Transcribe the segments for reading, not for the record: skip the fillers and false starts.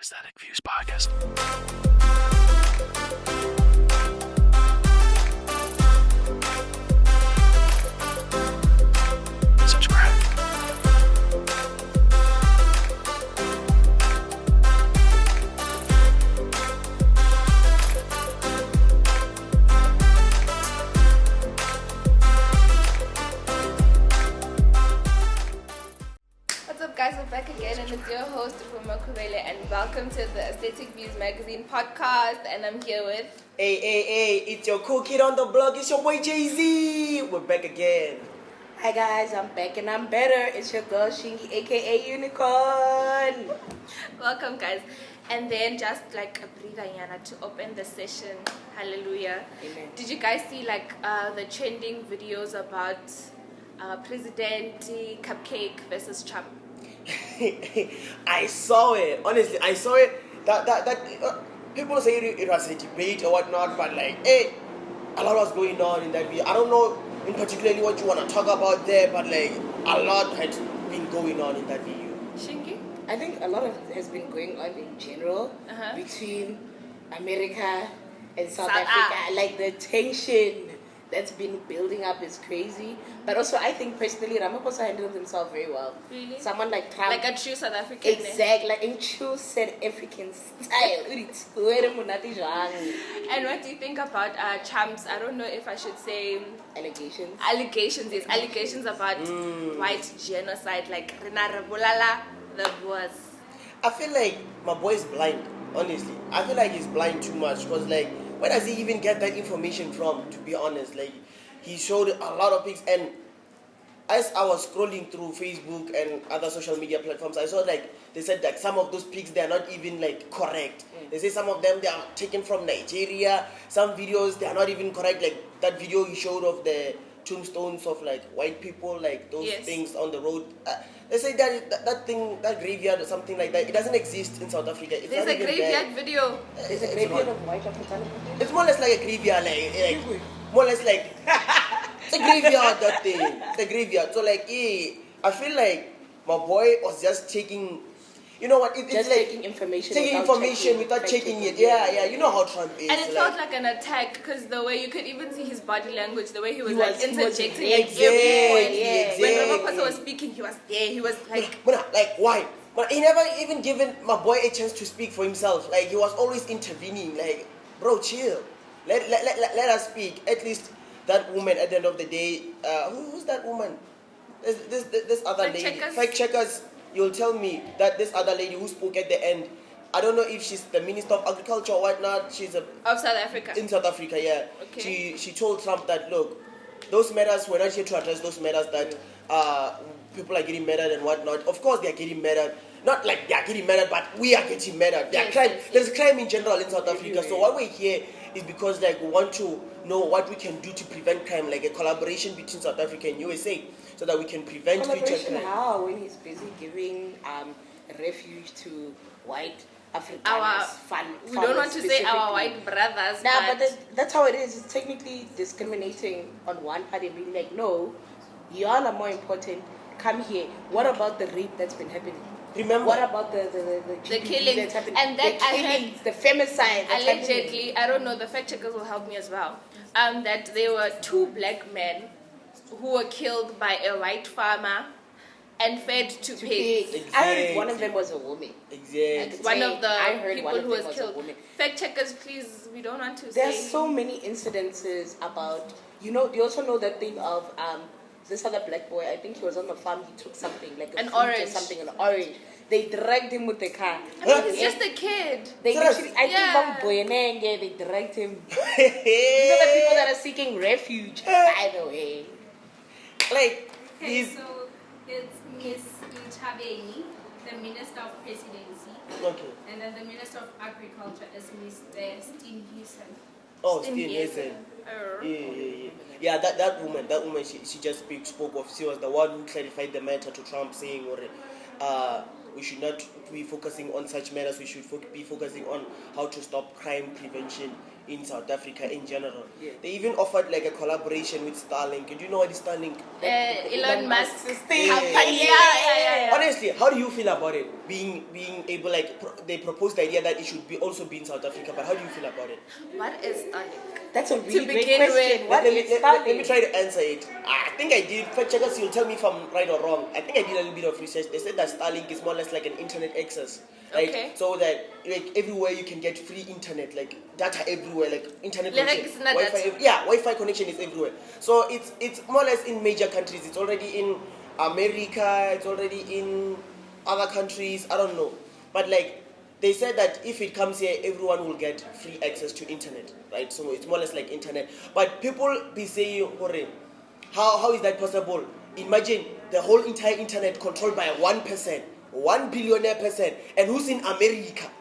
Aesthetic Views Podcast. Subscribe. What's up, guys? We're back again, and it's your host, Rufuma Kubele, and welcome to the Aesthetic Views Magazine podcast. And I'm here with... Hey, it's your cool kid on the block. It's your boy Jay-Z. We're back again. Hi guys, I'm back and I'm better. It's your girl Shingy, aka Unicorn. Welcome, guys. And then just like a breather, Yana, to open the session. Hallelujah. Amen. Did you guys see the trending videos about President Cupcake versus Trump? I saw it. Honestly, I saw it. That people say it was a debate or whatnot, but a lot was going on in that video. I don't know in particularly what you want to talk about there, but a lot had been going on in that video. Shingy? I think a lot of it has been going on in general between America and South Africa. Like the tension that's been building up is crazy. But also I think personally Ramaphosa handled himself very well. Really? Someone like Trump. Like a true South African. Exactly, like in true South African style. And what do you think about Trump's, I don't know if I should say... Allegations. Allegations about white genocide, like Rina Rabulala, the Boers. I feel like my boy is blind, honestly. I feel like he's blind too much because where does he even get that information from, to be honest? He showed a lot of things, and as I was scrolling through Facebook and other social media platforms, I saw they said some of those pics, they are not even correct. They say some of them, they are taken from Nigeria. Some videos, they are not even correct. Like that video he showed of the tombstones of white people, those things on the road. They say that thing, that graveyard or something like that, it doesn't exist in South Africa. There's a graveyard video. There's a graveyard of white African people. It's more or less like a graveyard, more or less it's a graveyard, that thing. It's a graveyard. So I feel like my boy was just taking, you know what? It's just taking information. Without checking it. Yeah. You know how Trump is. And it felt like an attack because the way you could even see his body language, the way he was interjecting. Exactly. When Ramaphosa was speaking, he was there. He was why? But he never even given my boy a chance to speak for himself. He was always intervening. Bro, chill. Let us speak. At least that woman at the end of the day, who's that woman? This other lady. Fact checkers, you'll tell me that this other lady who spoke at the end, I don't know if she's the Minister of Agriculture or whatnot. She's of South Africa. In South Africa, yeah. Okay. She told Trump that, look, those matters, we're not here to address those matters that people are getting murdered and whatnot. Of course they are getting murdered. Not like they are getting murdered, but we are getting murdered. There's crime in general in South Africa. So what we're here is because we want to know what we can do to prevent crime, like a collaboration between South Africa and USA, so that we can prevent future crime. How when he's busy giving refuge to white Africans? We don't want to say our white brothers. But that's how it is. It's technically discriminating on one party and being like, no, y'all are more important. Come here. What about the rape that's been happening? Remember, what about the killing that's happening? And that the killings, the femicide that's allegedly, happening. I don't know, the fact checkers will help me as well. That there were 2 black men who were killed by a white farmer and fed to pigs. Exactly. I heard one of them was a woman. Exactly. One of the people who was a killed. woman. Fact checkers, please, we don't want to There's say. so many incidences about, you also know that thing of this other black boy, I think he was on the farm, he took something, an orange. Or something, an orange. They dragged him with the car. I mean, he's just a kid. They literally, I think they dragged him. These are the people that are seeking refuge, by the way. So it's Miss Nchabeni, the Minister of Presidency. Okay. And then the Minister of Agriculture is Mr. S.I.T.S.I. Oh, S.I.T.S.I. Yeah, that woman, she just spoke of. She was the one who clarified the matter to Trump, saying, we should not be focusing on such matters. We should be focusing on how to stop crime prevention in South Africa in general. Yeah. They even offered like a collaboration with Starlink. Do you know what is Starlink? Elon Musk's thing. company. Yeah. Honestly, how do you feel about it? Being able, like, they proposed the idea that it should be also be in South Africa, but how do you feel about it? What is Starlink? That's a really great begin question. with, What let, is let me Starlink? try to answer it. I think I did. Fact checkers, you'll tell me if I'm right or wrong. I think I did a little bit of research. They said that Starlink is more or less like an internet access, right? Okay. So that like everywhere you can get free internet, like data everywhere, like internet Like connection, it's not Wi-Fi. that- Yeah, Wi-Fi connection is everywhere. So it's more or less in major countries. It's already in America. It's already in other countries. I don't know, but like. They said that if it comes here, everyone will get free access to internet, right? So it's more or less like internet. But people be saying, "Hore, how is that possible? Imagine the whole entire internet controlled by one person, 1 billionaire person, and who's in America."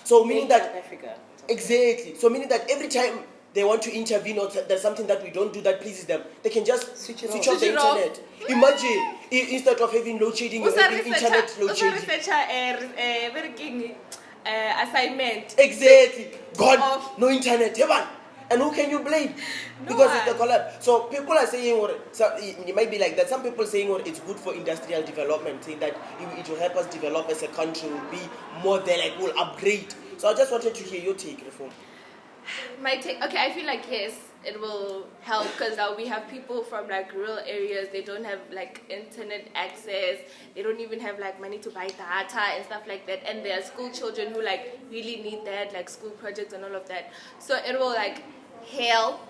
So meaning South that Africa. exactly. So meaning that every time they want to intervene or there's something that we don't do that pleases them, they can just Switch it off off. the Switch it off. internet. Imagine instead of having load shedding, you're having internet load shedding. Working assignment. Exactly. God, Of- no internet. Heaven. And who can you blame? No Because it's the one. collapse. So people are saying, or so it might be like that. Some people saying, or it's good for industrial development, saying that it will help us develop as a country, will be more there, like we'll upgrade. So I just wanted to hear your take, Reform. My take. Okay, I feel like yes, it will help because now we have people from like rural areas. They don't have like internet access. They don't even have like money to buy data and stuff like that. And there are school children who like really need that, like school projects and all of that. So it will like help.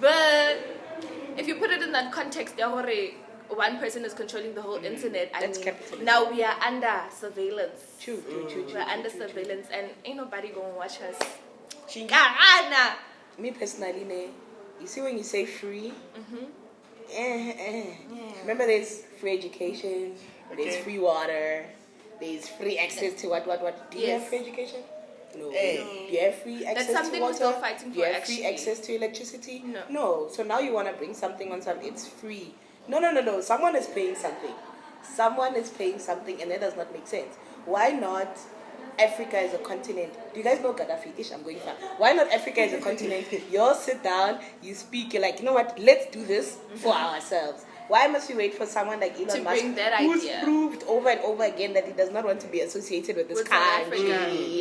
But if you put it in that context, one person is controlling the whole internet. That's capitalism. Now we are under surveillance. True. We're under surveillance, and ain't nobody gonna watch us. Chingy. Kahana. Me personally, you see when you say free, remember there's free education, there's Okay. free water, there's free access to what? Do you Yes. have free education? No. Hey. Do you have free access something to we're water? still fighting Do you for, have free actually. access to electricity? No. So now you want to bring something on something. It's free. No. Someone is paying something. And that does not make sense. Why not Africa as a continent? Do you guys know Gaddafi? Ish, I'm going far. Why not Africa as a continent? You all sit down, you speak, you're like, you know what, let's do this for ourselves. Why must we wait for someone like Elon To Musk, bring that who's idea. proved over and over again that he does not want to be associated with this With South country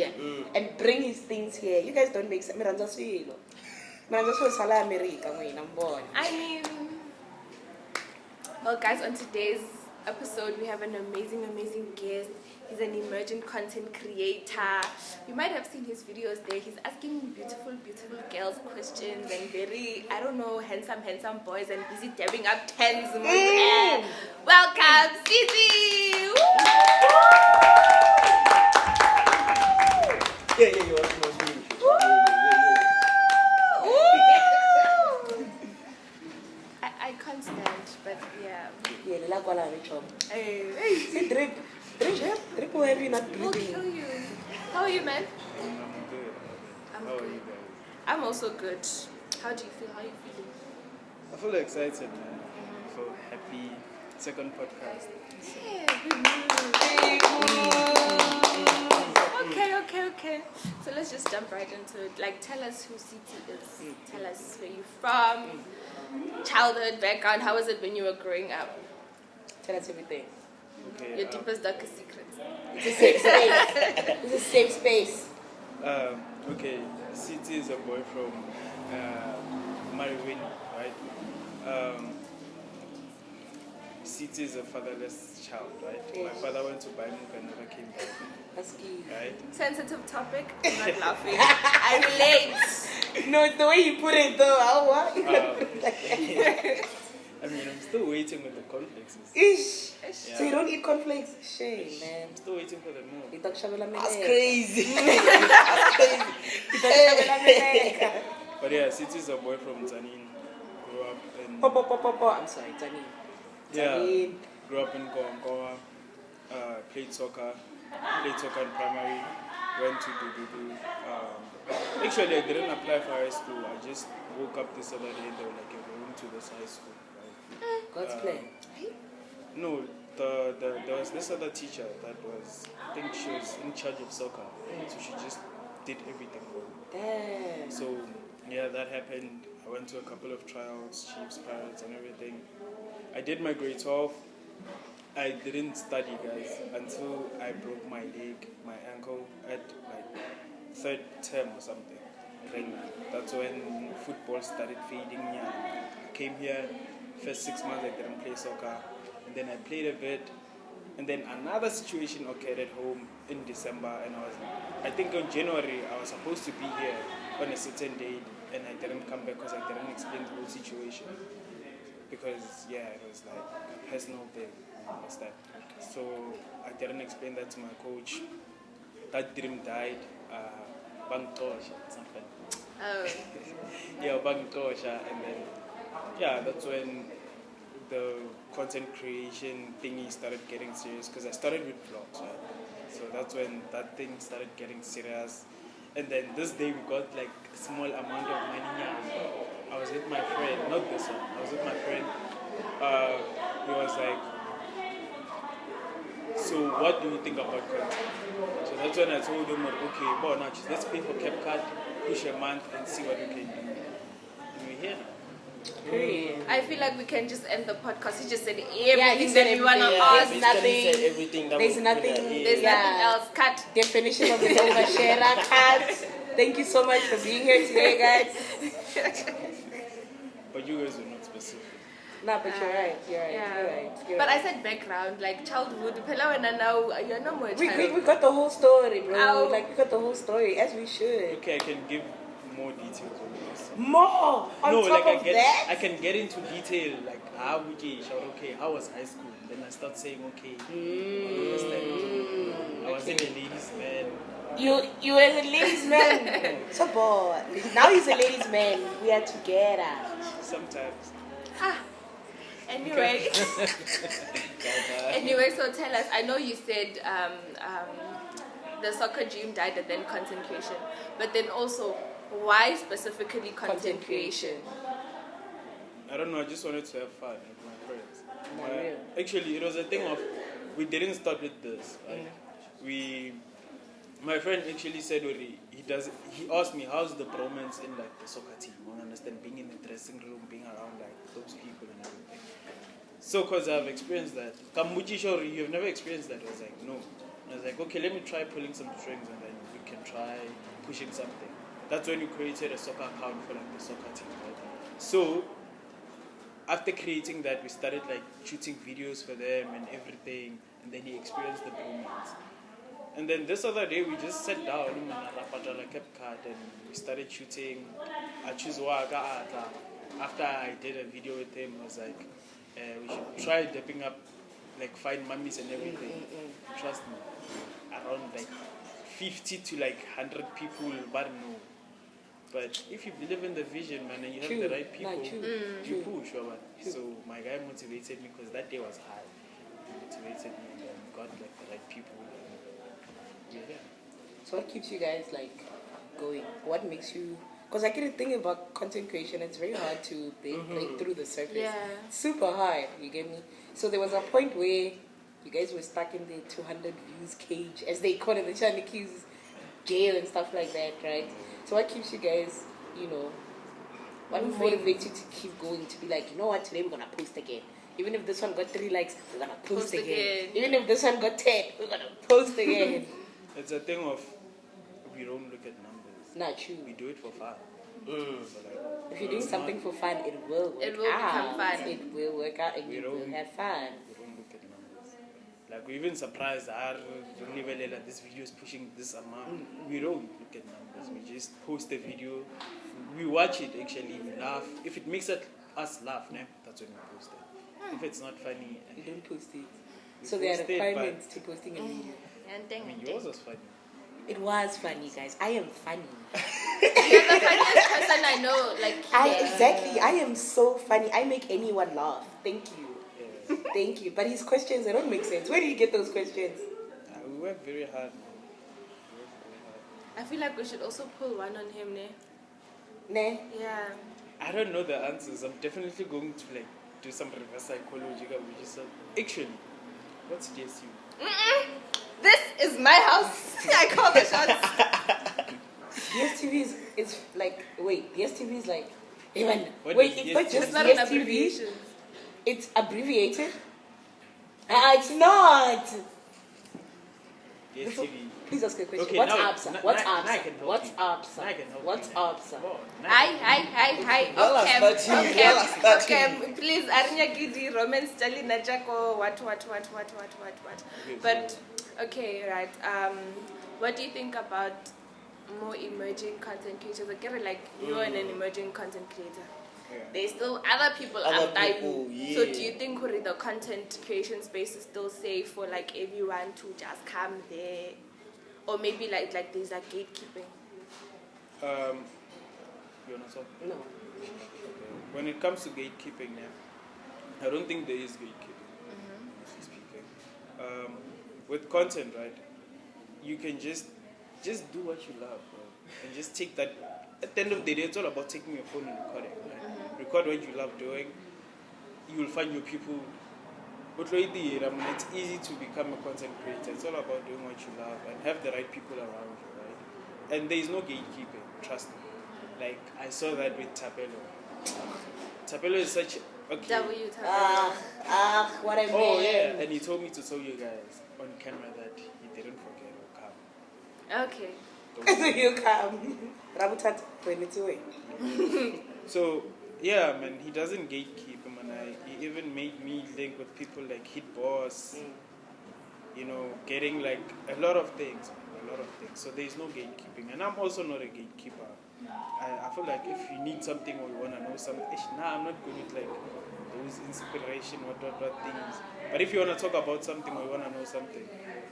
Africa. and bring his things here? You guys don't make sense. I mean, well, guys, on today's episode, we have an amazing guest. He's an emergent content creator. You might have seen his videos there. He's asking beautiful girls questions and very, I don't know, handsome boys and busy dabbing up tens. Welcome, Siti! Yeah, you are I can't stand, but yeah. Hey, Hey, drip will have you not we'll breathing. kill you. How are you, man? I'm good. I'm How are good. you guys? I'm also good. How do you feel? How are you feeling? I feel excited, man. I feel happy. Second podcast. Yeah, good news. Okay. So let's just jump right into it. Like, tell us who CT is. Tell us where you're from, childhood background. How was it when you were growing up? Tell us everything. Okay. Your deepest, darkest secrets. It's a safe space. It's a safe space. Okay. City is a boy from Mariwini, right? City is a fatherless child, right? Yes. My father went to Bangkok and never came back, Husky. right? Sensitive topic. I'm not laughing. I relate. No, it's the way you put it though. How what? I mean, I'm still waiting with the cornflakes. Ish. Yeah. So you don't eat cornflakes? Shame, man. I'm still waiting for the move. You talk shabela That's meleka. crazy. That's crazy. You talk shabela meleka. But yeah, City is a boy from Tanin. Grew up in I'm sorry, Tani. yeah, grew up in Goa. Played soccer in primary. Went to Dudu. Actually, I didn't apply for high school. I just woke up this other day. They were like, "You're going to this high school." Right? God's plan. No, there was this other teacher that was, I think she was in charge of soccer. So she just did everything for me. Damn. So yeah, that happened. I went to a couple of trials, Chiefs, Pirates, and everything. I did my grade 12. I didn't study, guys, until I broke my leg, my ankle at like third term or something. Then that's when football started fading. Yeah, I came here. First 6 months I didn't play soccer, and then I played a bit. And then another situation occurred at home in December, and I think in January I was supposed to be here on a certain date, and I didn't come back because I didn't explain the whole situation. Because it was like a personal thing, you understand? So I didn't explain that to my coach. That dream died. Bang Tosha, something. Oh. Yeah, Bang Tosha, and then that's when the content creation thingy started getting serious, because I started with vlogs, right? So that's when that thing started getting serious. And then this day we got like a small amount of money. I was with my friend, not this one. I was with my friend. He was like, "So what do you think about content?" So that's when I told him, "Okay, well now let's pay for CapCut, push a month, and see what we can do." And we're here now. I feel like we can just end the podcast. He just said everything he said that we want to everything. ask. There's nothing. Said everything that There's was nothing. There's nothing else. Cut. Definition of the oversharer. Cut. Thank you so much for being here today, guys. But you guys were not specific. No, but you're right. You're right. Yeah. You're right. You're But right. I said background, like childhood. Pela when now you're no more We child. got the whole story, bro. Ow. Like, we got the whole story, as we should. Okay, I can give more details on this. More! On No, top like of that? I can get into detail, like how would you shout, okay, how was high school? Then I start saying, okay, I was in a ladies' man. You were a ladies' man. So bored. Now he's a ladies' man. We are together. Sometimes. Anyway. Anyway, so tell us. I know you said the soccer dream died and then content creation, but then also why specifically content creation? I don't know, I just wanted to have fun with my friends. Not real. Actually, it was a thing of, we didn't start with this. Like, my friend actually said, he asked me, how's the bromance in like the soccer team? I understand, being in the dressing room, being around like those people and everything. So, because I've experienced that. Kamuchi Shori, you've never experienced that? I was like, no. And I was like, okay, let me try pulling some strings and then we can try pushing something. That's when you created a soccer account for like the soccer team, right? So, after creating that, we started like shooting videos for them and everything, and then he experienced the bromance. And then this other day, we just sat down and we started shooting. After I did a video with him, I was like, we should try dipping up, like find Mammies and everything. Trust me, around like 50 to like 100 people, but no. But if you believe in the vision, man, and you have the right people, you push. So my guy motivated me because that day was hard. He motivated me and then got like the right people. Yeah. So what keeps you guys like going? What makes you? Because I get a thing about content creation. It's very hard to break through the surface. Yeah. Super hard. You get me? So there was a point where you guys were stuck in the 200 views cage, as they call it, the Challanges jail and stuff like that, right? So what keeps you guys, what motivates you to keep going, to be like, you know what, today we're going to post again. Even if this one got 3 likes, we're going to post again. Even if this one got 10, we're going to post again. It's a thing of, we don't look at numbers. Not true. We do it for fun. So like, If you're doing something for fun, it will work out. It will become fun. It will work out and you will have fun. we don't look at numbers. Like, we're even surprised this video is pushing this amount. We don't look at numbers. We just post a video. We watch it actually, we laugh. If it makes us laugh, that's when we post it. If it's not funny, You don't post it. we So there are post it, requirements to posting a video. I mean, yours was funny. It was funny, guys. I am funny. You're the funniest person I know. Like Exactly. I am so funny. I make anyone laugh. Thank you. Yeah. Thank you. But his questions, they don't make sense. Where do you get those questions? We work very hard, man. We work very hard. I feel like we should also pull one on him, ne? Nah. Yeah. I don't know the answers. I'm definitely going to like do some reverse psychology. Actually, what's DSU? This is my house. I call the shots. DSTV is like, wait, DSTV is like, even, What wait, is it's not DSTV? just It's not an DSTV, abbreviation. it's abbreviated. It's not. DSTV. Please ask a question. Okay, What's now- ABSA? now- What's now I ABSA? can help What's you. ABSA? Now I can help What's you. ABSA? Come on, now I Hi. Y'all are starting, y'all are starting. Okay, please, Arnya Gidi, Romance, Chalina Jaco, what. Okay, But, okay, right. What do you think about more emerging content creators? Like, you're an emerging content creator. Yeah. There's still other people Other after people, you. So yeah. do you think the content creation space is still safe for like everyone to just come there? Or maybe like there's a gatekeeping? You wanna talk? No. Okay. When it comes to gatekeeping, I don't think there is gatekeeping. Honestly speaking, with content, right? You can just do what you love, bro, and just take that. At the end of the day, it's all about taking your phone and recording. Right? Record what you love doing. You will find your people. But really, it's easy to become a content creator. It's all about doing what you love and have the right people around you, right? And there is no gatekeeping. Trust me. Like I saw that with Tapelo. Tapelo is such okay. What I meant. Oh yeah, and he told me to tell you guys on camera that he didn't forget or come. Okay. So you come. Rabutat 22. So yeah, man, he doesn't gatekeep him, and he even made me link with people like Hit Boss. You know, getting like a lot of things. So there is no gatekeeping, and I'm also not a gatekeeper. I feel like if you need something or you wanna know something, I'm not good with like those inspiration what things. But if you wanna talk about something or you wanna know something,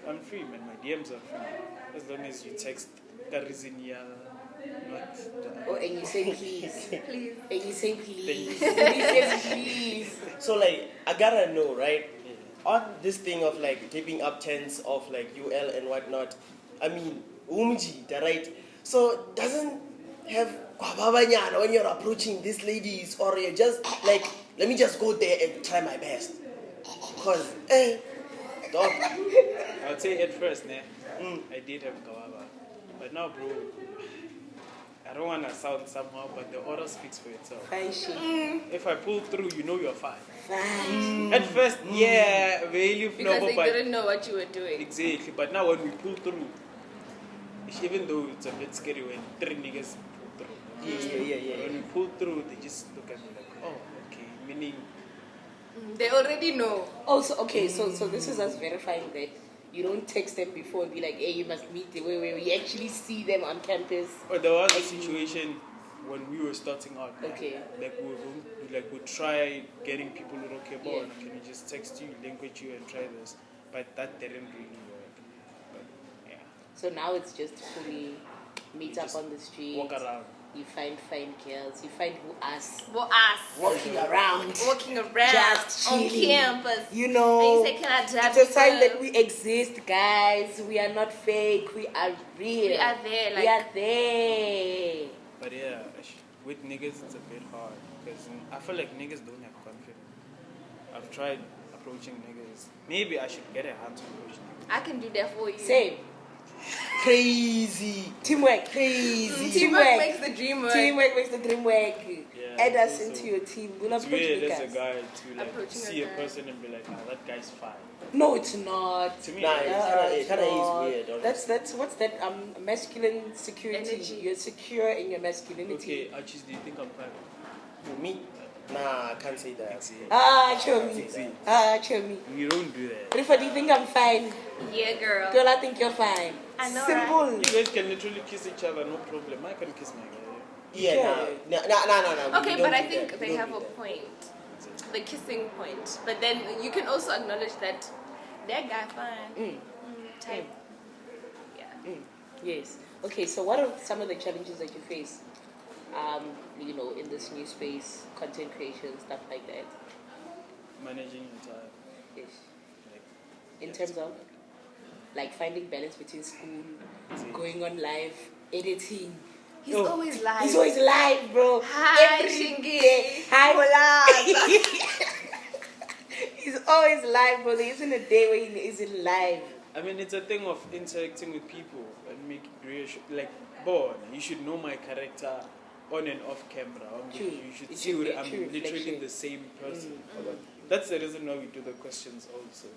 I'm free, man. My DMs are free as long as you text the reason not. Oh, and you say please. Please. And you say please. Please. So like, I gotta know, right? On this thing of like keeping up tents of like UL and whatnot, I mean, Umji, right? So doesn't have kwababanyana when you're approaching these ladies, or you're just like, let me just go there and try my best. Cause, dog. I would say at first, I did have Kawaba. But now, bro, I don't want to sound somehow, but the order speaks for itself. Fine shit. If I pull through, you know you're fine. Fine. At first, yeah, really Because flopper, they but didn't know what you were doing. exactly. But now when we pull through, even though it's a bit scary when 3 niggas pull through. Yeah. When we pull through, they just look at me like, oh, okay, meaning. They already know. Also, okay, so this is us verifying that you don't text them before and be like, hey, you must meet the way where we actually see them on campus. Or there was a situation when we were starting out. Okay. Like we try getting people to okay, Yeah. can you just text you, link with you, and try this? But that didn't really work. But yeah, So now it's just fully meet You up just on the street. walk around. You find fine girls. You find us For us. walking around. Walking around Just on chilling. campus. You And know, you say, can I jab it's a sign you? that we exist, guys. We are not fake. We are real. We are there, we like- are there. But yeah, with niggas it's a bit hard because I feel like niggas don't have confidence. I've tried approaching niggas. Maybe I should get a hand to approach niggas. I can do that for you. Same. Crazy. Teamwork. Crazy. Teamwork makes the dream work. Teamwork makes the dream work. Yeah, Add us also- into your team. We'll It's approach weird you as a guys. guy to like Approaching see a a guy. person and be like, that guy's fine. No, it's not. To me, Nah, it is. it kinda is not. weird, honestly. That's what's that masculine security. Energy. You're secure in your masculinity. Okay, Archie, do you think I'm fine? For me, nah, I can't say that. See, Show me. See. Show me. you don't do that. Rifa, do you think I'm fine? Yeah, girl. Girl, I think you're fine. I know, Simple. You guys can literally kiss each other, no problem. I can kiss my guy. Yeah, nah. Okay, we but don't I do think that. they We don't have do a that. point. The kissing point. But then you can also acknowledge that that guy fine. Type. Yeah. Yes. Okay, so what are some of the challenges that you face, in this new space, content creation, stuff like that? Managing your time. Yes. Like, In yeah, terms of, like, finding balance between school, See. going on live, editing. He's always live. He's always live, bro. Hi, Every Shingi. day. Hi, He's always live, bro. There isn't a day where he isn't live. I mean, it's a thing of interacting with people and like born. You should know my character on and off camera. True. You should It see should be I'm true literally reflection. the same person. That's the reason why we do the questions also.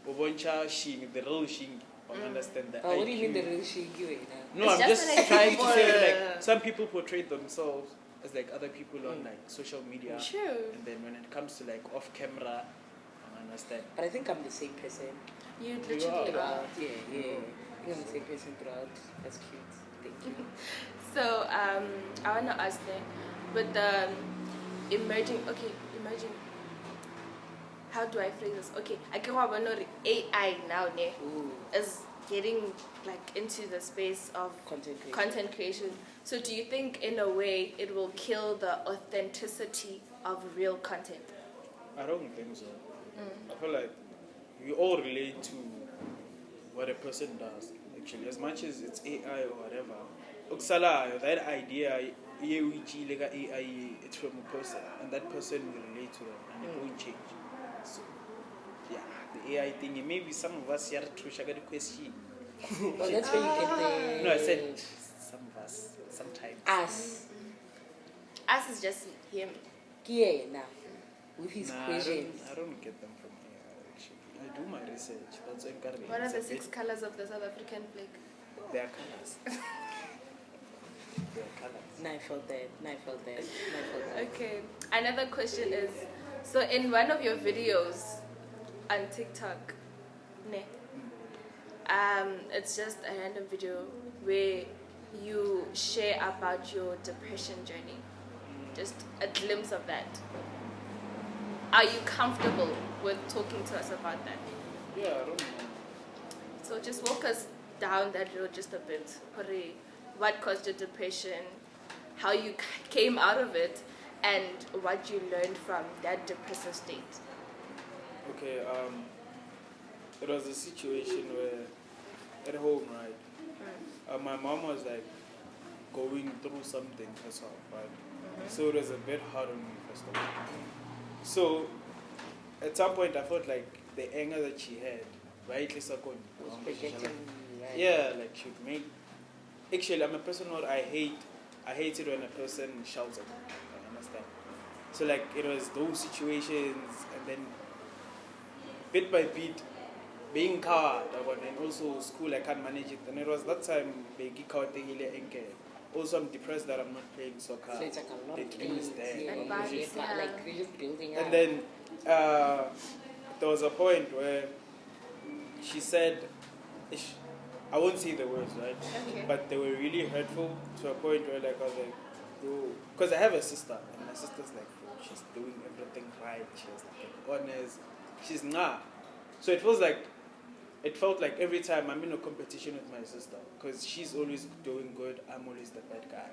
Oboncha Shing, the real Shing. Understand that. What do you mean the real Shigi? No, It's I'm just just like trying to say people- like some people portray themselves as like other people on like social media. True. And then when it comes to like off camera, I understand. But I think I'm the same person You are. literally are. throughout. Yeah. I think I'm the same person throughout. That's cute. Thank you. So I want to ask them, with the emerging. How do I phrase this? Okay, I can have another AI now. Ne, Ooh. is getting like into the space of content creation. So do you think in a way it will kill the authenticity of real content? I don't think so. I feel like we all relate to what a person does, actually, as much as it's AI or whatever. Uksala, that idea, AI, it's from a person, and that person will relate to them, and it won't change. So, yeah, the AI thing, maybe some of us here to share the question. Oh, that's where you get the. No, I said some of us, sometimes. Us. Us is just him. Yeah, now. With his Nah, questions. I don't get them from AI, actually. I do my research. That's encouraging. What are It's the a 6 bit- colors of the South African flag? They are colors. They are colors. No, I felt that. Okay. Another question is, so in one of your videos on TikTok, ne, it's just a random video where you share about your depression journey. Just a glimpse of that. Are you comfortable with talking to us about that? Yeah, I don't know. So just walk us down that road just a bit. Hore, what caused your depression, how you came out of it, and what you learned from that depressive state. Okay, it was a situation where at home, right? My mom was like going through something herself, right? So it was a bit hard on me first of all. So at some point I felt like the anger that she had, right? Yeah, like she would make. Actually, I'm a person where I hate it when a person shouts at me. I understand. So like it was those situations, and then bit by bit, being cowed, and also school I can't manage it. And it was that time being cowed. Also, I'm depressed that I'm not playing soccer. So it's like a lot They of didn't understand. things. And bodies, yeah. Like we're just building up. And then there was a point where she said, I won't say the words, right? Okay. But they were really hurtful to a point where like I was like, bro, because I have a sister, and my sister's like, bro, she's doing everything right. She has like honors. She's not. So it felt like every time I'm in a competition with my sister, because she's always doing good, I'm always the bad guy.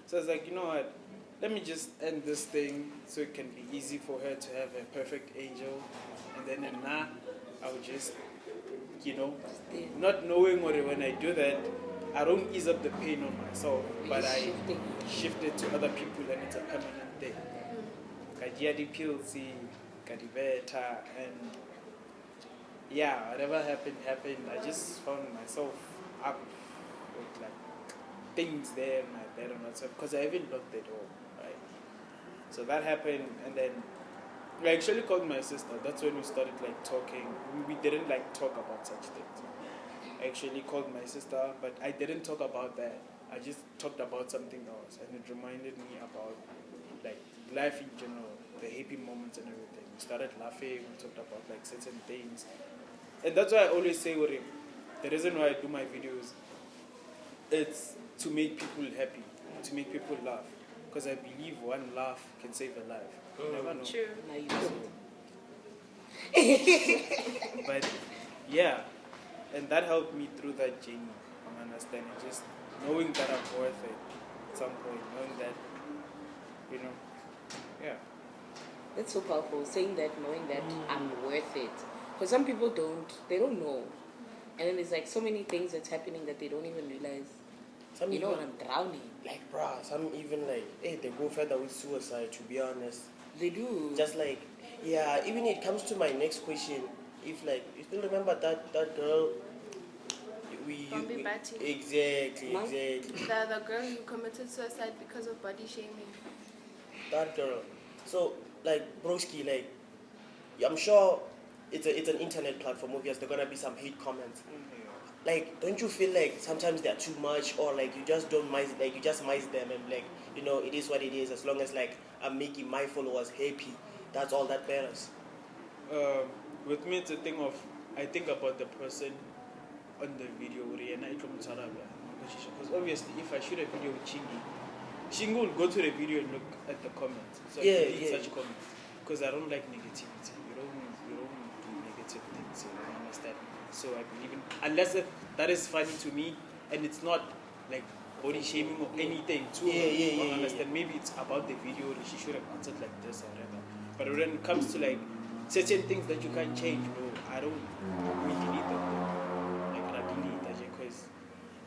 So I was like, you know what? Let me just end this thing so it can be easy for her to have a perfect angel. And then I'll just, not knowing what when I do that, I don't ease up the pain on myself, but I shift it to other people, and it's a permanent thing. Kajiadi pills, kadibeta, and yeah, whatever happened. I just found myself up with like things there in my bed and myself, because I haven't locked the door, right? So that happened, and then I actually called my sister. That's when we started like talking. We didn't like talk about such things. I actually called my sister, but I didn't talk about that. I just talked about something else, and it reminded me about like life in general, the happy moments and everything. We started laughing. We talked about like certain things. And that's why I always say, Uri, the reason why I do my videos, it's to make people happy, to make people laugh. Because I believe one laugh can save a life. You never know. True. Now you don't. But yeah, and that helped me through that journey. I'm understanding, just knowing that I'm worth it at some point, knowing that, yeah. That's so powerful, saying that, knowing that I'm worth it. Because some people they don't know. And then there's like so many things that's happening that they don't even realize. Some You know even, when I'm drowning. like, bruh, some even like, hey, they go further with suicide, to be honest. They do. Just like, yeah, even it comes to my next question. If like, you still remember that girl Bombi Bati. exactly. The girl who committed suicide because of body shaming. That girl. So like broski, like I'm sure it's an internet platform. Obviously, there's gonna be some hate comments. Like, don't you feel like sometimes they're too much, or like you just don't mice, like you just mice them, and like it is what it is. As long as like I'm making my followers happy, that's all that matters. With me, it's a thing of I think about the person on the video, because obviously, if I shoot a video with Shingi will go to the video and look at the comments. So I delete such comments because I don't like negativity. You don't do negative things. You don't understand. So I believe in unless if that is funny to me and it's not like body shaming or anything too. I understand. Maybe it's about the video. She should have answered like this or whatever. But when it comes to like certain things that you can't change, bro, I don't really delete them. Like I delete that because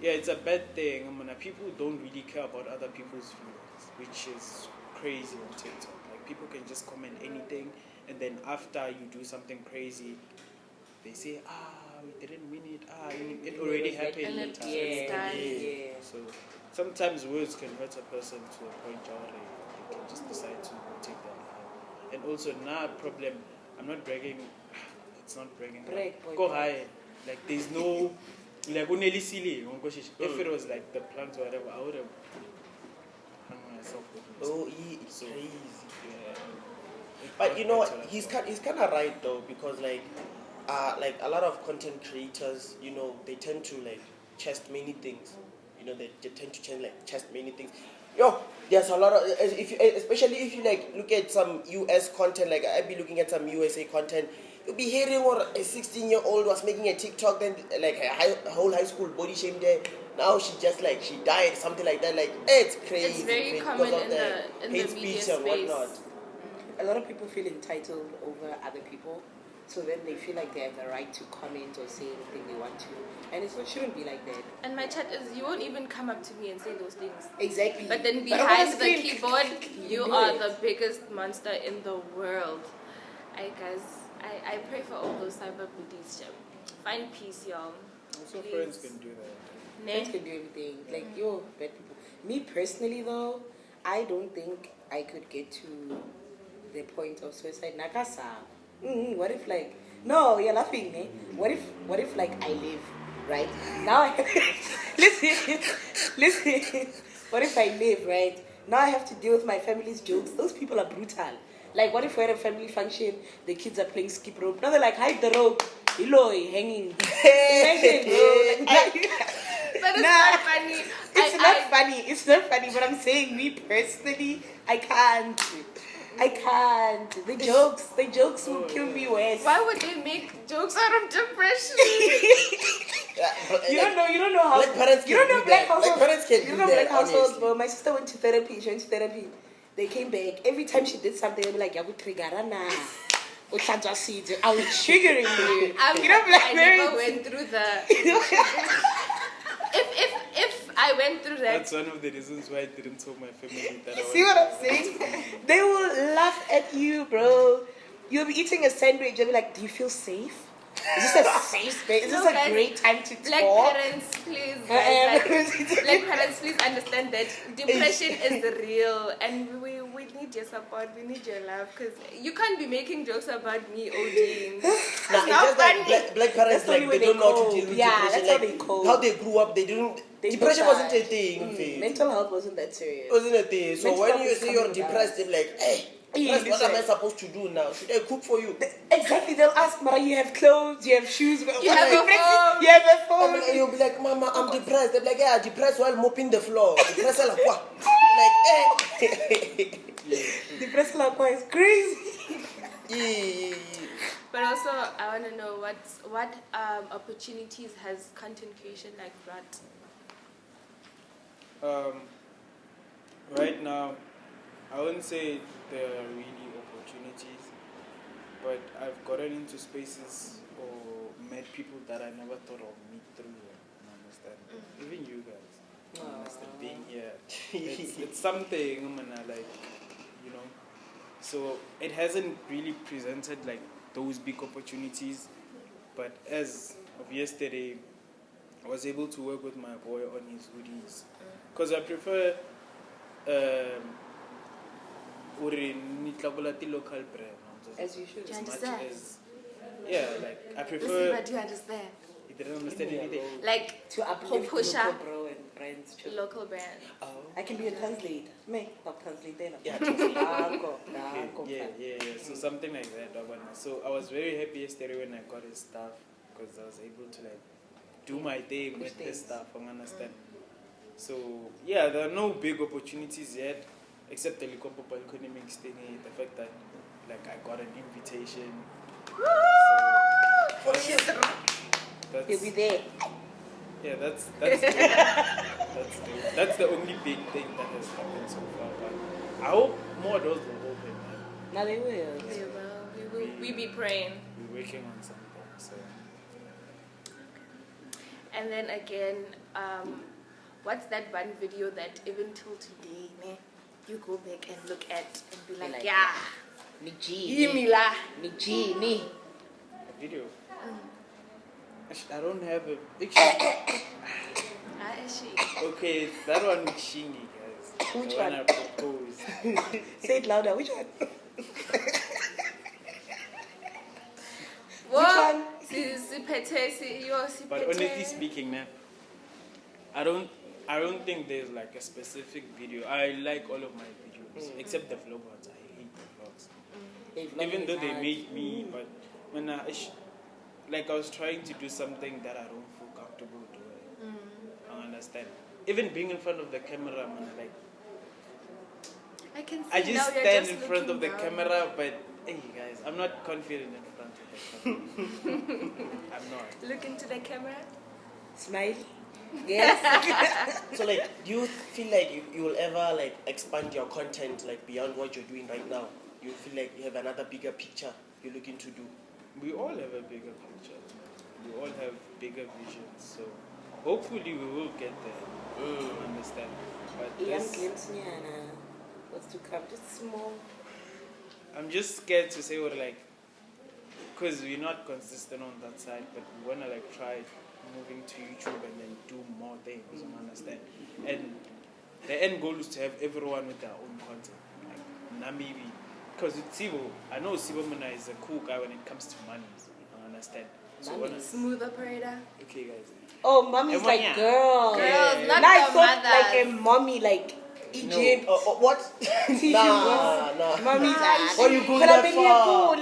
it's a bad thing. I mean, people don't really care about other people's feelings, which is crazy on TikTok. Like people can just comment anything, and then after you do something crazy, they say, we didn't win it. It already happened. And it's done. So sometimes words can hurt a person to a point where they can just decide to take that line. And also, problem. I'm not bragging. It's not bragging. Go high. Like there's no. Like if it was like the plans or whatever, I would have hung myself with this. It's So, crazy. Yeah. But you know what? He's kind of right though, because like a lot of content creators, they tend to like chest many things. They tend to chest many things. There's a lot of especially if you like look at some US content. Like I'd be looking at some USA content. You'll be hearing what a 16-year-old was making a TikTok, then like a whole high school body shamed her. Now she just like she died, something like that. Like it's crazy. It's very common in the hate media speech and space. whatnot. A lot of people feel entitled over other people, so then they feel like they have the right to comment or say anything they want to, and it shouldn't be like that. And my chat is, you won't even come up to me and say those things. Exactly. But then over behind the screen, keyboard, you do are it. the biggest monster in the world. Guys, I pray for all those cyber bullies. Find peace, y'all. Also, Please. friends can do that. Friends can do everything. Like bad people. Me personally though, I don't think I could get to the point of suicide. Nakasa. What if like no, you're laughing, eh? What if like I live, right? Now listen. What if I live, right? Now I have to deal with my family's jokes. Those people are brutal. Like what if we're at a family function, the kids are playing skip rope. Now they're like, hide the rope. Eloy hanging. Imagine, bro. But it's not funny. It's not funny, but I'm saying me personally, I can't. The jokes will kill me worse. Why would they make jokes out of depression? You don't know how. Black parents You don't know black households. Black parents can You do don't know that, black households, honestly. bro. My sister went to therapy. She went to therapy. They came back. Every time she did something, they'd be like, "Yaku trigarana." I was triggering you. Black I parents. never went through the. If I went through that, That's one of the reasons why I didn't tell my family that I See what I'm saying? They will laugh at you, bro. You'll be eating a sandwich. They'll be like, "Do you feel safe? Is this a safe space? Is this No, a guys, great time to black talk?" parents, please, guys, black parents, please understand that depression is real, and we need your support. We need your love, because you can't be making jokes about me ODing. It's It's not just like funny. black parents, That's the only like way they don't they know how to cope. deal with Yeah, depression. that's how Like, they cope. how they grew up, they didn't. They Depression don't wasn't a thing. Mental health wasn't that serious. It wasn't a thing. So Mental when health you is say you're coming depressed, they're like, "Hey, depressed, what am I supposed to do now? Should I cook for you?" Exactly. They'll ask, "Mara, you have clothes, you have shoes, You have a phone. You have a And phone." you'll be like, "Mama, I'm depressed." They're like, "Yeah, depressed while mopping the floor." Depressed like what? Like, eh. Depressed like what is crazy. Yeah. But also, I want to know what opportunities has content creation like brought? Right now, I wouldn't say there are really opportunities, but I've gotten into spaces or met people that I never thought of meet through here. You understand? Even you guys. You understand? Being here. It's something, you know. So it hasn't really presented like those big opportunities, but as of yesterday, I was able to work with my boy on his hoodies. Because I prefer local brand. As you should. Do you As much understand? as like I Listen, prefer. but do you understand? You didn't understand anything. Like To uplift Popusha. local bro and brands too. local brand. Oh. I can be a translator. Me, I'll translate them. Yeah, Yeah. So something like that. So I was very happy yesterday when I got his stuff because I was able to like do my thing with this stuff. I understand. So yeah, there are no big opportunities yet, except the Likopo Economics thing. The fact that like I got an invitation. So He'll be there. yeah, that's good. That's the only big thing that has happened so far. But I hope more doors will open. Man. Now they will. We will. We be praying. We're working on something. So And then again, what's that one video that even till today, man, you go back and look at and be like, Like, yeah, Niji. Yimila. Niji. a video. I don't have a picture. Okay, that one is Shingy, guys. Which the one? I proposed. Say it louder. Which one? What? one? But honestly speaking, man, I don't think there's like a specific video. I like all of my videos except the vlog ones. I hate the vlogs. Even though they made me, but when I was trying to do something that I don't feel comfortable doing. I understand. Even being in front of the camera, man, like I can see I now just you're stand just in front of the looking down. camera, but hey guys, I'm not confident in front of the camera. I'm not. Look into the camera. Smile. Yes. So like, do you feel like you will ever like expand your content like beyond what you're doing right now? You feel like you have another bigger picture you're looking to do? We all have a bigger picture. We all have bigger visions. So hopefully we will get there. Understand? But Young this, glimpse, Niana. What's to come? Just small. I'm just scared to say what like, because we're not consistent on that side, but we wanna like try moving to YouTube and then do more things. You understand? And the end goal is to have everyone with their own content. Like maybe because with Sibo, I know Sibo Muna is a cool guy when it comes to money. I understand. So Smooth operator. okay, guys. Oh, mommy's like Yeah. girl. Girls, not Now I the thought mothers. like a mommy, like Egypt. What? Nah. Mommy's Why you going that far?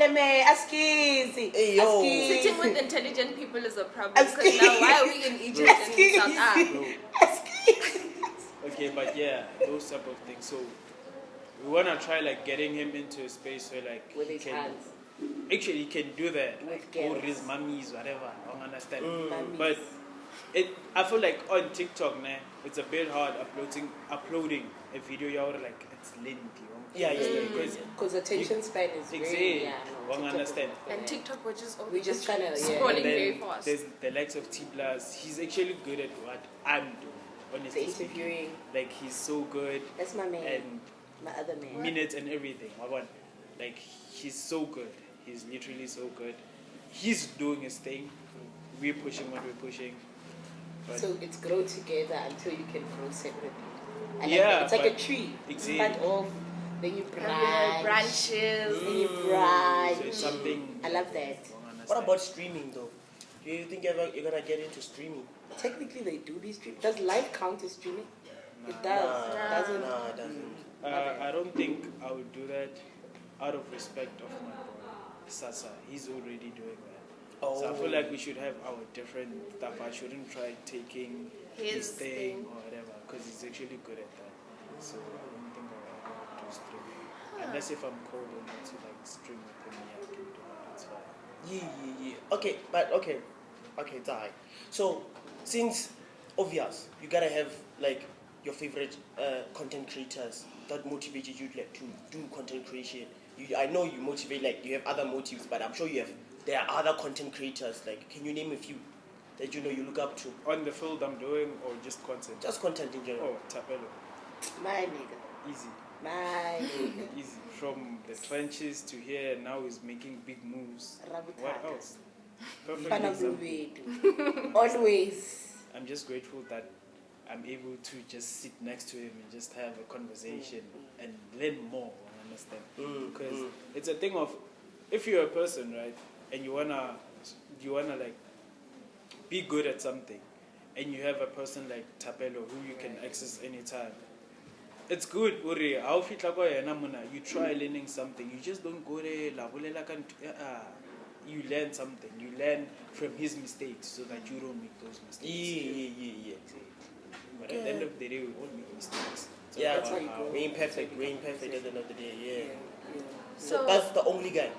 Hey, yo. Sitting with intelligent people is a problem. Ask Because now, why are we in Egypt and South Africa? Okay, but yeah, those type of things. So we wanna try like getting him into a space where like With he his can hands. actually he can do that, With like girls. or his mummies, whatever. I don't understand. Mammies. But I feel like on TikTok, nah, it's a bit hard uploading a video. You're like it's lengthy. Yeah. Because attention span is very, Exactly. yeah. Won't understand. And TikTok, we're just We just kinda, yeah. scrolling And very then fast. there's the likes of T Plus. He's actually good at what I'm doing. Honestly The speaking. interviewing. Like he's so good That's my man. and My other man. minutes and everything. Like he's so good. He's literally so good. He's doing his thing. We're pushing what we're pushing. But So it's grow together until you can grow separately. I like Yeah, that. It's like a but tree. exactly. Start off, then you And branch. branches. Then you branch. so it's something. I love that. What about streaming though? Do you think ever you're gonna get into streaming? Technically, they do these streams. Does live count as streaming? Nah. It does. Doesn't. Nah, it doesn't. I don't think I would do that out of respect of my boy S.I.T.S.I. He's already doing that. So I feel like we should have our different stuff. I shouldn't try taking his thing or whatever because he's actually good at that. So I don't think I'll ever do streaming. Unless if I'm called on to like stream with him, yeah, I can do that. It's fine. Yeah. Okay, die. So, since obvious, you gotta have like your favorite content creators that motivated you like to do content creation. I know you motivate, like you have other motives, but I'm sure there are other content creators. Like, can you name a few that you know you look up to? On the field I'm doing or just content? Just content in general. Oh, Tapelo. My nigga. Easy. My nigga. Easy. From the trenches to here, now he's making big moves. What Rabutaka. else? Perfect Fana example. Brubedu. Always. I'm just grateful that I'm able to just sit next to him and just have a conversation and learn more. Understand? Because it's a thing of, if you're a person, right, and you wanna like be good at something, and you have a person like Tapelo who you can access anytime. It's good, Uri. You try learning something. You just don't go there. You learn something. You learn from his mistakes so that you don't make those mistakes. Yeah. But at the end of the day, we all make mistakes. So Yeah, That's how you go. we're imperfect. We're imperfect at the end of the day. Yeah. So That's the only guy.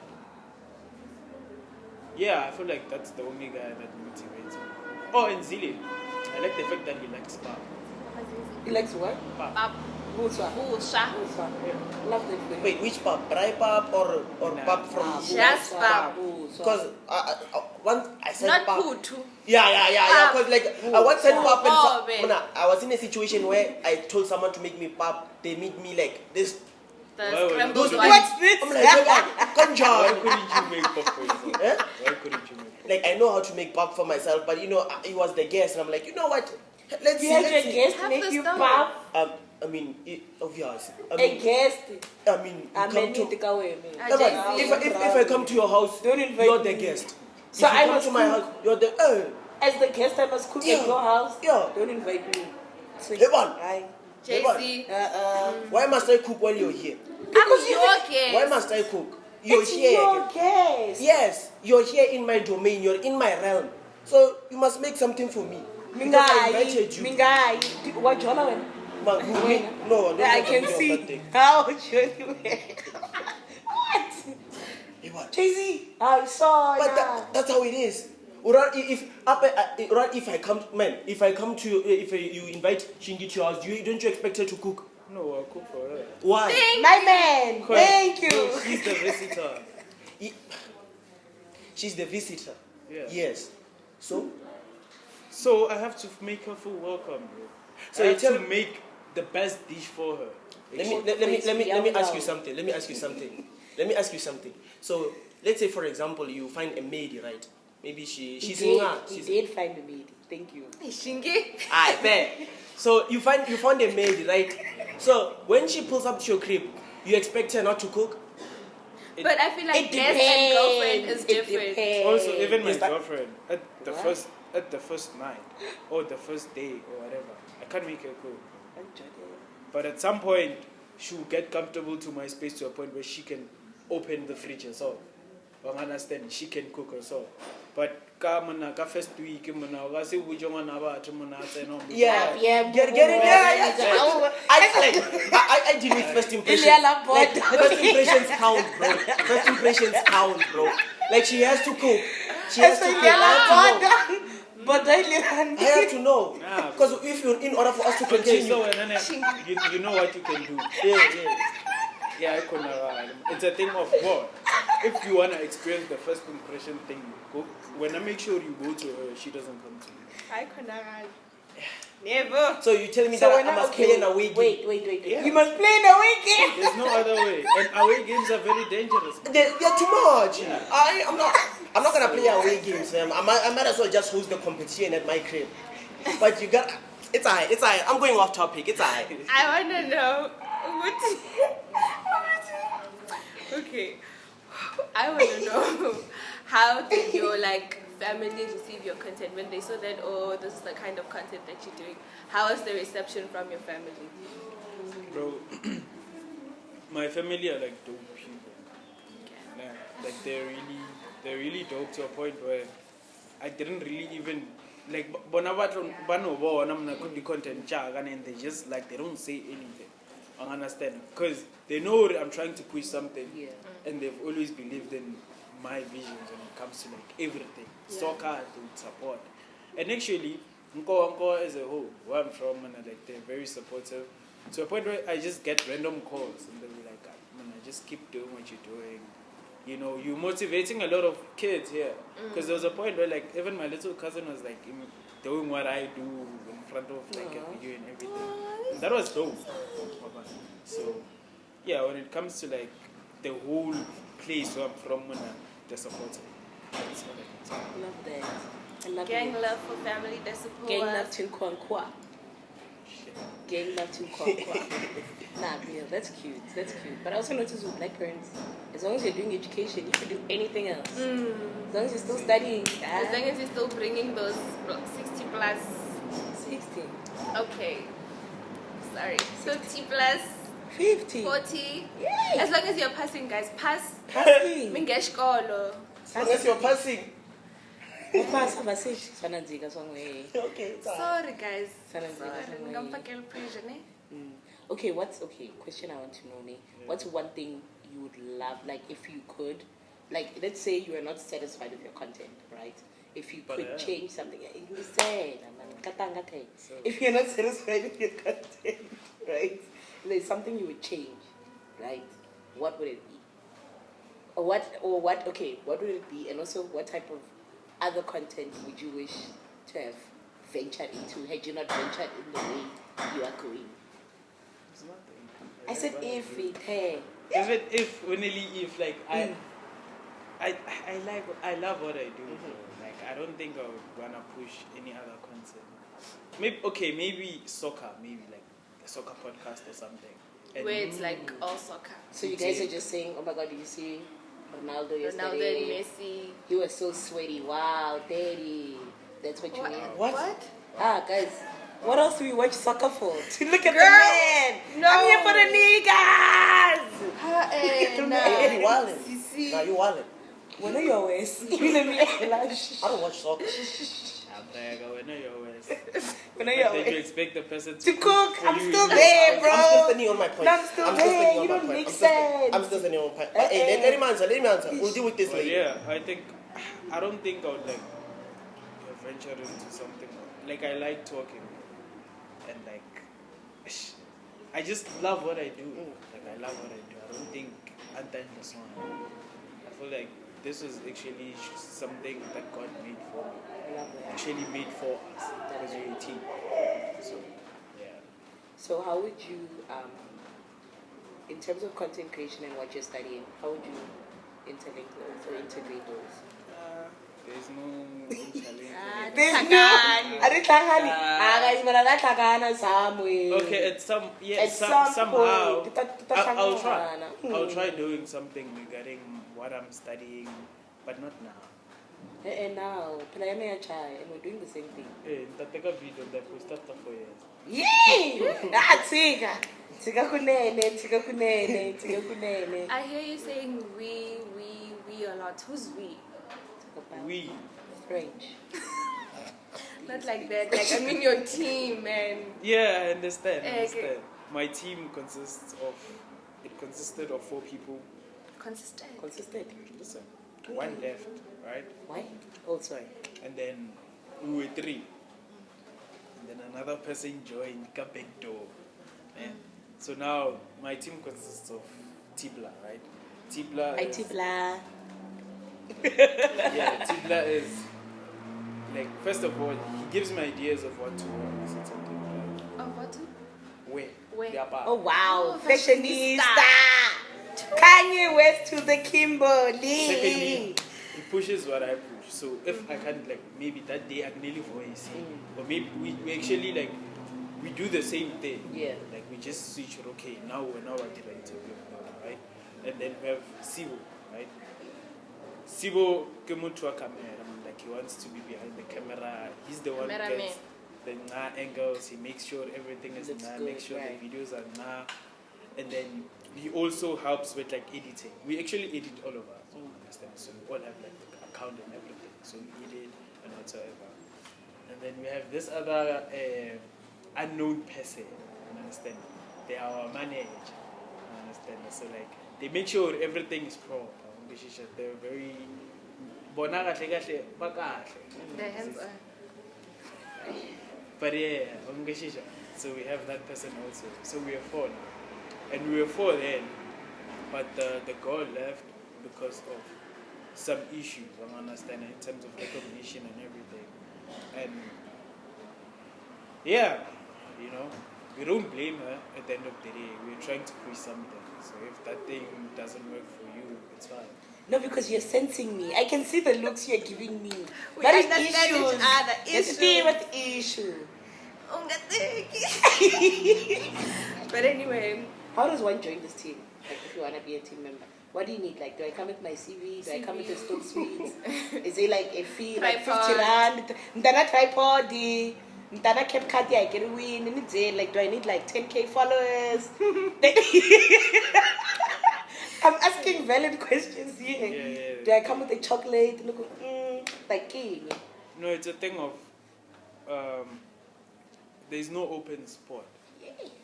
Yeah, I feel like that's the only guy that motivates me. Oh, and Zili. I like the fact that he likes pop. He likes what? Pap. Buswa. Busha. Buswa. Love that flavor. Wait, which pap? Dry pap or Nah. pap from? Just pap. Because once I said Not pap. Putu. Yeah. Because like I once said pap and man. Mona, I was in a situation where I told someone to make me pap. They made me like this. The Why would scrambled you- one. What's this? I'm like, Why conjure. couldn't you make pop for yourself? Eh? Why couldn't you make pop? Like I know how to make pap for myself, but he was the guest, and I'm like, you know what? Let's You see. had Let's your see. guest Have make the you stove. pop. I mean, obvious. A guest. you I come mean, to. take away me. I No, but just- if I come to your house, Don't invite you're the me. guest. So if you I come must to my cook. house, you're the. As the guest, I must cook Yeah. at your house. Yeah. Don't invite me. So, Hey, man. Aye. JC. Why must I cook while you're here? Because you're okay. Why must I cook? You're It's here. your guest. Yes, you're here in my domain. You're in my realm. So you must make something for me. Because I invited you. Mingai. What Jola went? But who me? No, Yeah, I don't can do see. that thing. How should you What? Hey, what? Jay-Z. I saw But that's how it is. If I come, man, if I come to if you invite Shingi to your house, don't you expect her to cook? No, I'll cook for her. Why? My man. Thank you. No, she's the visitor. She's the visitor. Yeah. Yes. So So I have to make her feel welcome, bro. So So I you have tell to make the best dish for her. let me ask you something. Let me ask you something. So let's say for example you find a maid, right? Maybe she's He she's did find a maid. Thank you. Shingi. I bet. So you found a maid, right? So when she pulls up to your crib, you expect her not to cook? But I feel like It guest and girlfriend is different. depends. Also, even my Is that- girlfriend at the first night or the first day or whatever, I can't make her cook. But at some point, she'll get comfortable to my space to a point where she can open the fridge herself. I understand, she can cook herself. But first week, Yeah. Get Get it? Yeah. I deal with first impressions. Iliana Like, Boyd. first impressions count, bro. First impressions count, bro. Like she has to cook. She has to cook. I have to know. Nah, Because if you're in order for us to okay, continue. so you know what you can do. Yeah, I couldn't. It's a thing of what? If you wanna experience the first impression thing, go. When I make sure you go to her, she doesn't come to you. I couldn't. Never. So you telling me So that when I must play in a week? Wait. Yeah. You must play in a weekend. There's no other way. And away games are very dangerous. They're too much. I'm not gonna play away games, man. I might as well just host the competition at my crib. But you got it's alright. I'm going off topic. It's alright. I want to know okay. I want to know how did your family receive your content when they saw that this is the kind of content that you're doing? How was the reception from your family? Bro, my family are like dope people. Yeah, like they're really dope to a point where I didn't really even like the content and they just they don't say anything. I understand because they know I'm trying to push something, and they've always believed in my visions when it comes to everything. Soccer, they would support, and actually, Nko as a whole, where I'm from, and they're very supportive. To a point where I just get random calls, and they'll be like, "Man, I just keep doing what you're doing." You know, you're motivating a lot of kids here. Because there was a point where even my little cousin was doing what I do in front of a video and everything. And that was dope. So yeah, when it comes to the whole place where I'm from, they're supportive. That's what I can say. Love that. I love Gang you. love for family, that's support. Gang love to Nkwankwa. Gang love to Nkwankwa. Nah, real. That's cute. That's cute. But I also notice with black parents, as long as you're doing education, you can do anything else. As long as you're still studying. As long as you're still bringing those 60 plus. 60. Okay. Sorry. 50 plus. 50. 40. Yay! As long as you're passing, guys. Pass. Passing. Mingeshkolo. Unless you're passing. Pass have a seat. Sananzika somewhere. Okay, it's alright. Sorry, guys. Sorry. Okay, question I want to know, what's one thing you would love, like if you could, like let's say you are not satisfied with your content, right? If you could change something, you said, if you're not satisfied with your content, right? There's something you would change, right? What would it be? What would it be? And also, what type of other content would you wish to have ventured into had you not ventured in the way you are going? I said if it had. Even if, only if, like, I love what I do. Like, I don't think I would wanna push any other content. Maybe soccer, maybe like a soccer podcast or something. And Where it's like all soccer. So you guys are just saying, oh my God, did you see Ronaldo yesterday? Ronaldo and Messi. He was so sweaty. Wow, daddy. That's what you mean. What? Ah, guys. What else do we watch soccer for? To look at Girl, the man. no. I'm here for the niggas. Nah, you wildin'. Nah, you wildin'. When are your ways? You let me I don't watch soccer. When are But your then you ways? expect the person To cook. for I'm you, still you know. there, bro. I'm still standing on my point. I'm still there. You don't make sense. I'm still standing on my point. But hey, let him answer. We'll deal with this But later. yeah, I don't think I would like venture into something like I like talking and like I just love what I do. Like I love what I do. I don't think I'm the song. I feel like this was actually something that God made for me. Actually made for us because we're a team. So yeah. So how would you, in terms of content creation and what you're studying, how would you integrate those? There's no challenge. There's no. Okay, at some somehow point, I'll try. I'll try doing something regarding what I'm studying, but not now. And now, and we're doing the same thing. Hey, take a video that we started for years. Yay! Tika kunene. I hear you saying we a lot. Who's we? We. French. Not like that. Like, I mean your team, man. Yeah, I understand. Okay. My team consisted of 4 people. Consistent. Listen, 1 left, right? Why? Oh, sorry. And then we were 3. And then another person joined Kapekto. So now my team consists of Tibla, right? Tibla. Hi, Tibla. Yeah, Tibla is like, first of all, he gives me ideas of what to wear. Oh, what? Where? Their bar. Oh, wow. Oh, Fashionista. Kanye West to the Kimberly. Secondly, he pushes what I push. So if I can't, like, maybe that day I can nearly voice, or maybe we actually, like, we do the same thing. Yeah. Like, we just switch it. Okay, now I did an interview, right? And then we have Sibo, right? Sibo Kemutua camera, like, he wants to be behind the camera. He's the one who gets the angles. He makes sure everything is makes sure the videos are and then he also helps with, like, editing. We actually edit all of us, understand? So we all have, like, the account and everything. So we edit and whatsoever. And then we have this other unknown person, understand? They are our manager, understand? So, like, they make sure everything is proper. They're very The hands are. but yeah, so we have that person also. So we are 4 now. And we were 4 then, but the girl left because of some issues, I understand, in terms of recognition and everything. And yeah, you know, we don't blame her at the end of the day. We're trying to push something. So if that thing doesn't work for you, it's fine. No, because you're sensing me. I can see the looks you're giving me. We That is understand each issues. other. It's Issues. with issue. But anyway, How does one join this team? Like, if you want to be a team member, what do you need? Like, do I come with my CV? Do I come with the stock suites? Is it like a fee, like 50 Tripod. rand? Ndana tripod, ndana cap card, I can win. Like, do I need like 10K followers? I'm asking valid questions here. Yeah. Do I come with a chocolate? Look, like king. No, it's a thing of there's no open spot.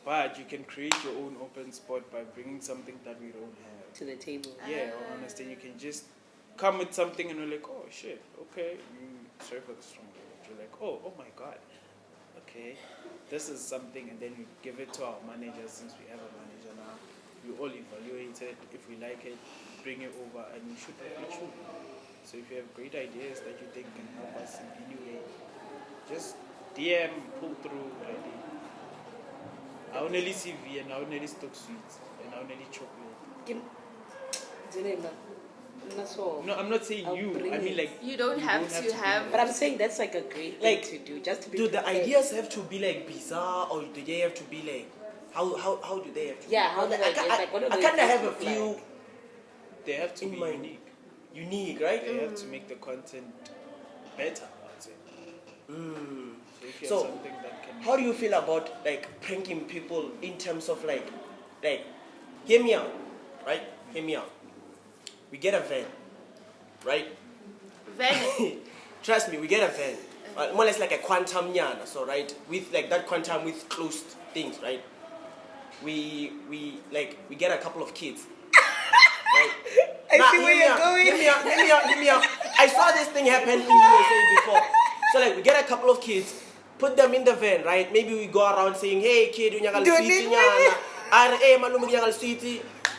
But you can create your own open spot by bringing something that we don't have To the table. Yeah, honestly, you can just come with something and we're like, oh shit, okay. Sorry for the strong word. You're like, oh my god, okay, this is something, and then we give it to our manager. Since we have a manager now, we all evaluate it. If we like it, bring it over, and we shoot what we shoot. So if you have great ideas that you think can help us in any way, just DM, pull through, ready. I only CV and I only stock sweets and I only chocolate. No, I'm not saying I'll you. bring I mean, it. like, you don't have to be have. But I'm saying that's like a great thing to do, just to be Do the prepared. ideas have to be like bizarre, or do they have to be like how do they have to? Yeah, how the ideas, like, what do I the kind of ideas have a look like? few They have to in be mind. unique. Unique, right? They have to make the content better, I'd say. So if you So, have something that can... How do you feel about like pranking people in terms of like, hear me out, right? Hear me out. We get a van, right? Van. Trust me, we get a van. More or less like a quantum yana, so right? With like that quantum with closed things, right? We get a couple of kids. Right? I see where hear me you're out, going. Hear me out. I saw this thing happen in USA before. So like we get a couple of kids, put them in the van, right? Maybe we go around saying, hey kid, Donate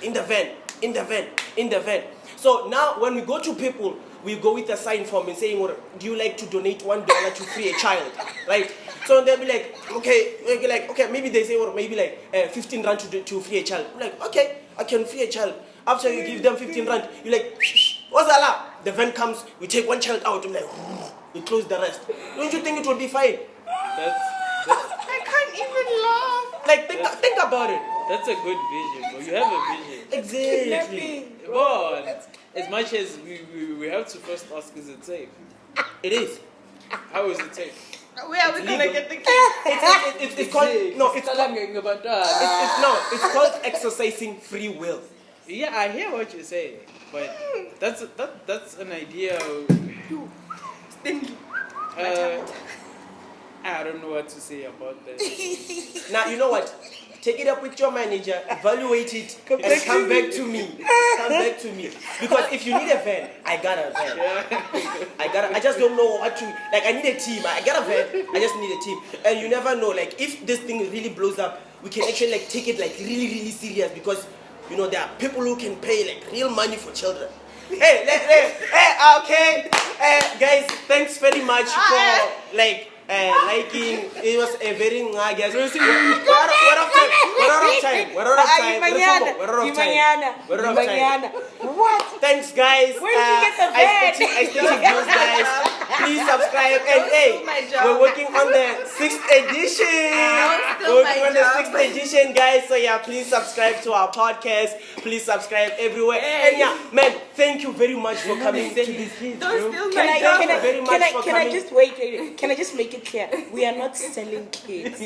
in the van. So now when we go to people, we go with a sign form and saying, do you like to donate $1 to free a child? Right? So they'll be like, okay, maybe they say, maybe like 15 rand to free a child. I'm like, okay, I can free a child. After you give them 15 rand, you're like, what's that? The van comes, we take one child out, I'm like, we close the rest. Don't you think it will be fine? I can't even laugh. Like, think about it. That's a good vision, bro. You have a vision. Exactly. But as much as we have to first ask, is it safe? It is. How is it safe? Where are we gonna legal. get the kids? It's called it's called exercising free will. Yeah, I hear what you're saying, but that's an idea. I don't know what to say about that. Now you know what? Take it up with your manager, evaluate it, and come back to me. Come back to me. Because if you need a van, I got a van. I just don't know what to, like, I need a team. I got a van, I just need a team. And you never know, like, if this thing really blows up, we can actually, like, take it, like, really, really serious. Because, you know, there are people who can pay, like, real money for children. Okay. Guys, thanks very much for, like, liking. It was a very guys. We're out of time. What? Thanks, guys. Where did you get the van? I still have those guys. Please subscribe. And hey, we're working on the 6th edition. We're working on the 6th edition, guys. So yeah, please subscribe to our podcast. Please subscribe everywhere. And yeah, man, thank you very much for coming to this. Don't steal my job. Can I just wait? Can I just make it clear? We are not selling kids.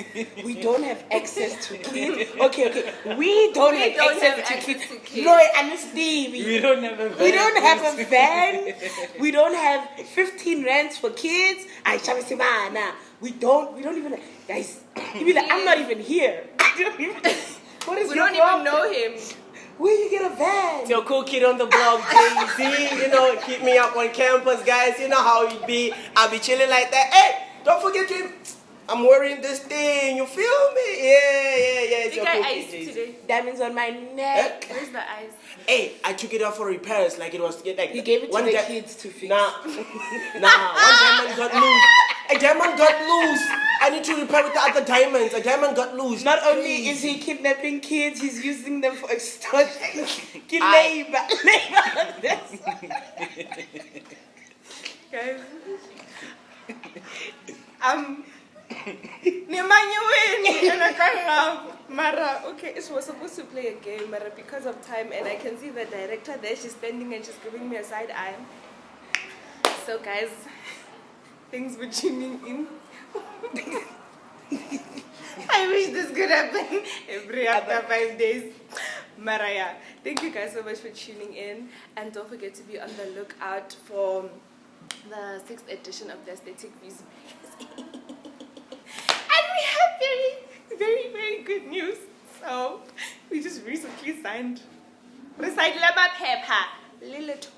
We don't have access to kids. Okay. We don't have access to kids. No, understand. We don't have a van. We don't have a van. We don't have 15 rands for kids. We don't even, guys. I'm not even here. What is We your don't problem? even know him. Where you get a van? It's your cool kid on the block, Jay-Z. You know, keep me up on campus, guys. You know how it be. I'll be chilling like that. Hey, don't forget to. I'm wearing this thing. You feel me? Yeah. It's You your got cool ice kid, Jay-Z. today. Diamonds on my neck. Where's the ice? Hey, I took it out for repairs. Like it was like You gave it to one the guy- kids to fix. Nah. One diamond got loose. A diamond got loose. I need to repair with the other diamonds. A diamond got loose. Not only Please. is he kidnapping kids, he's using them for extortion. Labor. Guys. Nemanyuweni and I can't have Mara. Okay, so we're supposed to play a game, Mara, because of time, and I can see the director there. She's standing and she's giving me a side eye. So, guys, thanks for tuning in. I wish this could happen every after 5 days. Maraya, thank you guys so much for tuning in, and don't forget to be on the lookout for the 6th edition of the Aesthetic Views magazine. And we have very, very, very good news. So we just recently signed Recyclable Paper, Little 26.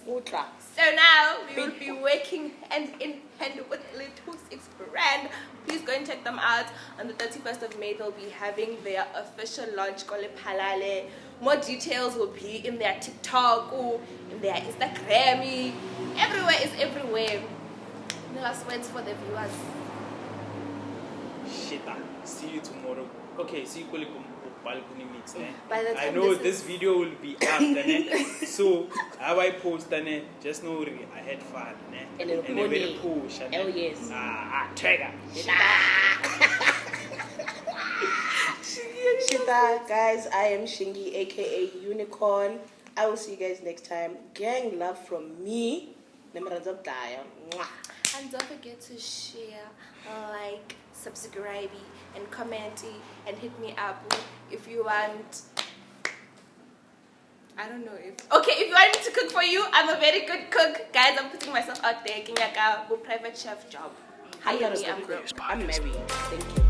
So now we will be working hand in hand with Little 26 brand. Please go and check them out. On the 31st of May, they'll be having their official launch, Kole Palale. More details will be in their TikTok, in their Instagram. Everywhere is everywhere. The last words for the viewers. Shit, see you tomorrow. Okay, see you balcony meets. By the time I know this video will be up, so how I post, just know I had fun. And it'll be push. Oh yes. Trigger. Shita, guys, I am Shingi, aka Unicorn. I will see you guys next time. Gang love from me. And don't forget to share, like, subscribe, and comment, and hit me up if you want. I don't know if. Okay, if you want me to cook for you, I'm a very good cook. Guys, I'm putting myself out there. Private chef job. Hire me, I'm broke. I'm married. Thank you.